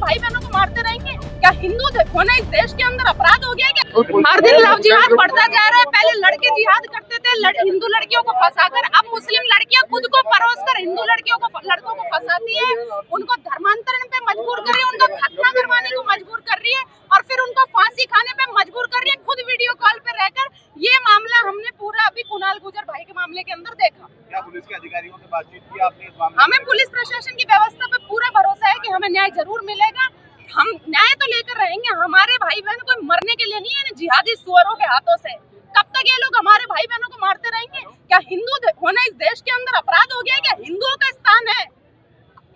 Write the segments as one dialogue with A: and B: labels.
A: भाई बहनों को मारते रहेंगे? क्या हिंदू होना इस देश के अंदर अपराध हो गया क्या? हर दिन लव जिहाद बढ़ता जा रहा है। पहले लड़के जिहाद करते थे हिंदू लड़कियों को फंसाकर, अब मुस्लिम लड़कियां खुद को परोस कर हिंदू लड़कियों को लड़कों को फंसाती है, उनको धर्मांतरण पे मजबूर कर रही है, उनको खतना करवाने को मजबूर कर रही है और फिर उनको फांसी खाने पे मजबूर कर रही है, खुद वीडियो कॉल पे रहकर। ये मामला हमने पूरा अभी कुणाल गुर्जर भाई के मामले के अंदर देखा।
B: क्या पुलिस के अधिकारियों से बातचीत की आपने इस मामले?
A: हमें पुलिस प्रशासन की व्यवस्था पे पूरा भरोसा है कि हमें न्याय जरूर मिलेगा। हम न्याय तो लेकर रहेंगे। हमारे भाई बहन कोई मरने के लिए नहीं है जिहादी सुअरों के हाथों से। कब तक ये लोग हमारे भाई बहनों को मारते रहेंगे? क्या हिंदू होना इस देश के अंदर अपराध हो गया? क्या हिंदुओं का स्थान है?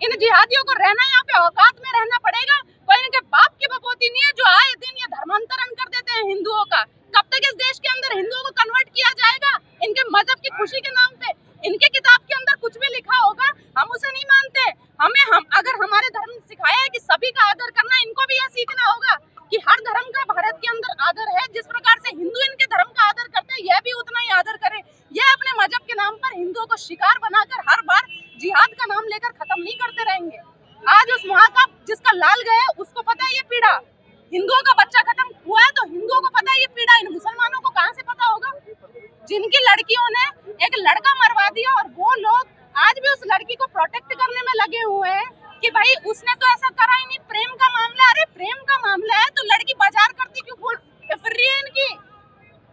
A: इन जिहादियों को रहना यहाँ पे औकात में रहना पड़ेगा। कोई इनके बाप की बपोती नहीं है जो आए दिन ये धर्मांतरण कर देते हैं हिंदुओं का। कब तक इस देश के अंदर हिंदुओं को कन्वर्ट किया जाएगा इनके मजहब की खुशी के नाम पे? इनके किताब के अंदर कुछ भी लिखा होगा, हम उसे नहीं मानते। हम अगर हमारे धर्म सिखाया है कि सभी का आदर करना, इनको भी यह सीखना होगा कि हर धर्म का भारत के अंदर आदर है। जिस प्रकार से हिंदू इनके धर्म का आदर करते हैं, यह भी उतना ही आदर करें। यह अपने मजहब के नाम पर हिंदुओं को शिकार बनाकर हर बार जिहाद का नाम लेकर खत्म नहीं करते रहेंगे। आज उस वहाँ का जिसका लाल गया उसको पता है ये पीड़ा। हिंदुओं का बच्चा खत्म हुआ है तो हिंदुओं को पता है ये पीड़ा। इन मुसलमानों को कहाँ से पता होगा? जिनकी लड़कियों ने एक लड़का मरवा दिया और वो लोग आज भी उस लड़की को प्रोटेक्ट करने में लगे हुए हैं कि भाई उसने तो ऐसा करा ही नहीं, प्रेम का मामला। अरे प्रेम का मामला है तो लड़की बाजार करती क्यों फिर रही है?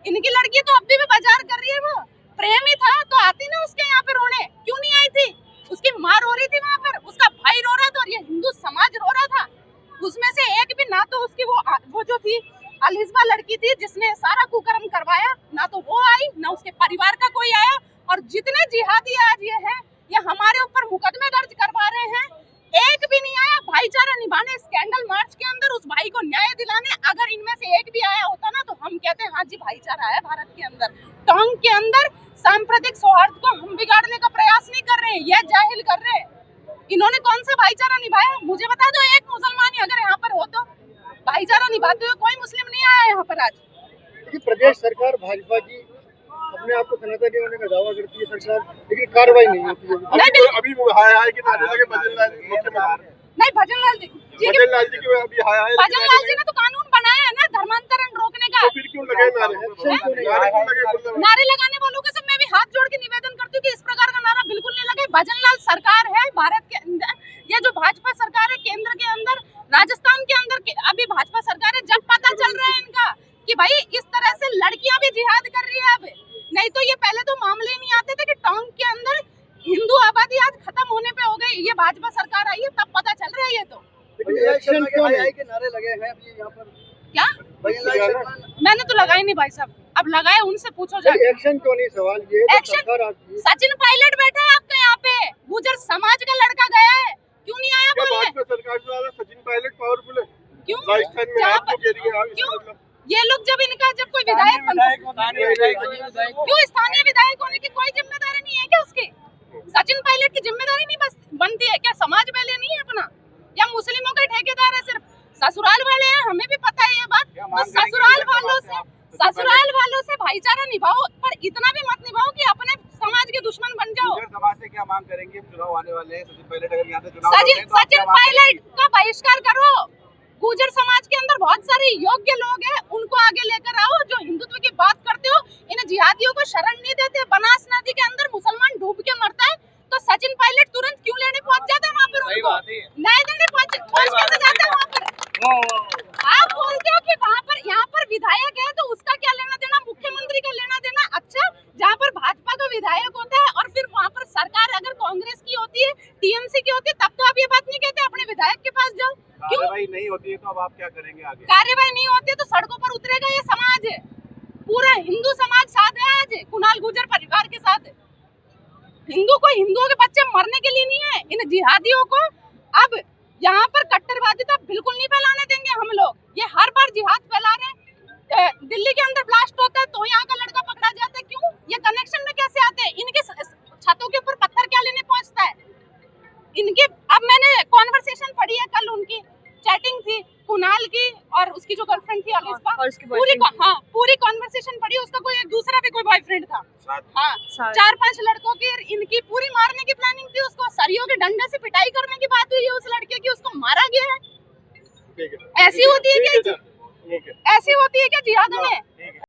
A: इनकी लड़की तो अब भी बाजार कर रही है। वो प्रेम ही था तो आती ना उसके यहाँ पे रोने, क्यों नहीं आई थी? उसकी माँ रो रही थी वहाँ पर, उसका भाई रो रहा था और ये हिंदू समाज रो रहा था। उसमें से एक भी ना तो उसकी वो जो थी अलिज़ा लड़की थी जिसने सारा कुकर्म करवाया, ना तो वो आई ना उसके परिवार का कोई आया। और जितने जिहादी आज ये हमारे ऊपर मुकदमे दर्ज करवा रहे हैं, एक भी नहीं आया भाईचारा निभाने, स्कैंडल मार्च के अंदर उस भाई को न्याय दिलाने। अगर इनमें से एक भी आया होता ना तो हम कहते हैं हाँ जी भाईचारा है भारत के अंदर। टोंक के अंदर सांप्रदायिक सौहार्द को हम बिगाड़ने का प्रयास नहीं कर रहे हैं, यह जाहिल कर रहे हैं। इन्होंने कौन सा भाईचारा निभाया? मुझे बता दो एक मुसलमान अगर यहाँ पर हो तो। भाईचारा निभाते हुए कोई मुस्लिम नहीं आया यहाँ पर आज।
C: देखिए प्रदेश सरकार भाजपा की अपने आप को सनातनी होने का दावा करती है सरकार, लेकिन कार्रवाई नहीं होती है।
B: अभी हाय कि नारे लगे भजनलाल जी
A: नहीं, भजनलाल जी
B: की अभी हाय
A: भजनलाल जी ने तो कानून बनाया है ना धर्मांतरण रोकने का।
B: तो फिर क्यों लगे
A: नारे लगाने वालों के सब मैं भी हाथ जोड़ के निवेदन करती हूँ कि इस प्रकार का नारा बिल्कुल नहीं लगे। भजनलाल सरकार है भारत के अंदर, ये जो भाजपा सरकार है केंद्र के अंदर, राजस्थान के अंदर अभी भाजपा सरकार है। जब पता चल रहा है इनका कि भाई इस तरह से लड़कियां भी जिहाद कर रही है अब, नहीं तो ये पहले तो मामले ही नहीं आते थे कि टोंक के अंदर हिंदू आबादी आज खत्म होने पे हो गई। ये भाजपा सरकार आई है तब पता चल रहा है। ये तो
C: नारे लगे हैं अभी यहाँ पर
A: क्या मैंने तो लगाई नहीं भाई साहब, अब लगाए उनसे पूछो जाके।
C: एक्शन क्यों नहीं? सवाल ये
A: एक्शन सचिन पायलट बैठा है आपके यहाँ पे, गुर्जर समाज का लड़का गया है, क्यों नहीं आया बोलने?
B: सरकार से ज्यादा सचिन पायलट पावरफुल है
A: क्यों?
B: राजस्थान में
A: क्यों? ये लोग जब कोई विधायक क्यों स्थानीय विधायक होने की कोई जिम्मेदारी नहीं है क्या उसकी? सचिन पायलट की जिम्मेदारी नहीं बनती है क्या? समाज पहले नहीं है अपना, या मुस्लिमों के ठेकेदार है सिर्फ? ससुराल वाले हैं, हमें भी पता है ये बात। तो ससुराल वालों से भाईचारा निभाओ, पर इतना भी मत निभाओ कि अपने समाज के दुश्मन बन जाओ।
B: समाज से क्या मांग करेंगे? चुनाव आने वाले हैं, सचिन पायलट अगर यहाँ से चुनाव
A: सचिन पायलट का बहिष्कार करो। गुर्जर समाज के अंदर बहुत सारे योग्य लोग हैं, उनको आगे लेकर आओ जो हिंदुत्व की बात करते हो। इन जिहादियों को शरण नहीं देते। बनास नदी के अंदर मुसलमान डूब के मरता है तो सचिन पायलट तुरंत क्यों लेने पहुंच जाते हैं वहाँ पर? उनको न्याय देने पहुंच कैसे जाते हैं वहाँ पर? आप बोलते हो कि वहाँ पर यहाँ पर विधायक है तो उसका क्या लेना देना, मुख्यमंत्री का लेना देना? अच्छा, जहाँ पर भाजपा का विधायक होता है और फिर वहाँ पर सरकार अगर कांग्रेस की होती है, टीएमसी की होती है, तब तो आप ये बात नहीं कहते अपने विधायक के पास जाओ।
B: कार्रवाई नहीं होती है तो अब आप क्या करेंगे आगे?
A: कार्रवाई नहीं होती है तो सड़कों पर उतरेगा ये समाज। पूरा हिंदू समाज साथ है आज कुणाल गुर्जर परिवार के साथ। हिंदुओं के बच्चे मरने के लिए नहीं है। इन जिहादियों को अब यहाँ पर कट्टरवादिता बिल्कुल नहीं फैलाने देंगे हम लोग। ये हर बार जिहाद फैला रहे हैं। दिल्ली के अंदर ब्लास्ट होता है तो यहाँ का लड़का पकड़ा जाता है, क्यों? ये कनेक्शन में कैसे आते हैं? इनके छतों के ऊपर पत्थर क्या लेने पहुंचता है इनके? अब मैंने कॉन्वर्सेशन पढ़ी है, कल उनकी चैटिंग थी कुणाल की और उसकी जो गर्लफ्रेंड थी अलिज़ा, पूरी कॉन्वर्सेशन पढ़ी। उसका कोई दूसरा भी कोई बॉयफ्रेंड था। हाँ, 4-5 लड़कों की इनकी पूरी मारने की प्लानिंग थी। उसको सरियों के डंडे से पिटाई करने की बात हुई है उस लड़के की, उसको मारा गया है।
C: ठीक है
A: ऐसी होती है क्या?
C: ठीक है।
A: ऐसी होती है क्या जिहाद में?